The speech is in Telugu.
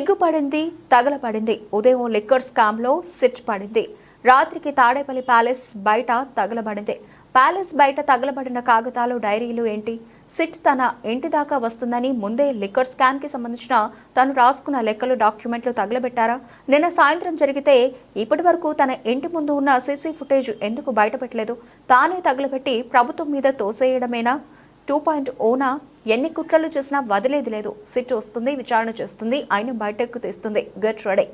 సిగ్గుపడింది, తగలబడింది. ఉదయం లిక్కర్ స్కామ్లో సిట్ పడింది. రాత్రికి తాడేపల్లి ప్యాలెస్ బయట తగలబడింది. ప్యాలెస్ బయట తగలబడిన కాగితాలు, డైరీలు ఏంటి? సిట్ తన ఇంటి దాకా వస్తుందని ముందే లిక్కర్ స్కామ్ కి సంబంధించిన తను రాసుకున్న లెక్కలు, డాక్యుమెంట్లు తగలబెట్టారా? నిన్న సాయంత్రం జరిగితే ఇప్పటి వరకు తన ఇంటి ముందు ఉన్న సీసీ ఫుటేజ్ ఎందుకు బయటపెట్టలేదు? తానే తగలబెట్టి ప్రభుత్వం మీద తోసేయడమేనా? 2.0నా? ఎన్ని కుట్రలు చేసినా వదిలేది లేదు. సిట్ వస్తుంది, విచారణ చేస్తుంది, ఆయన బయటకు తీస్తుంది. Get ready.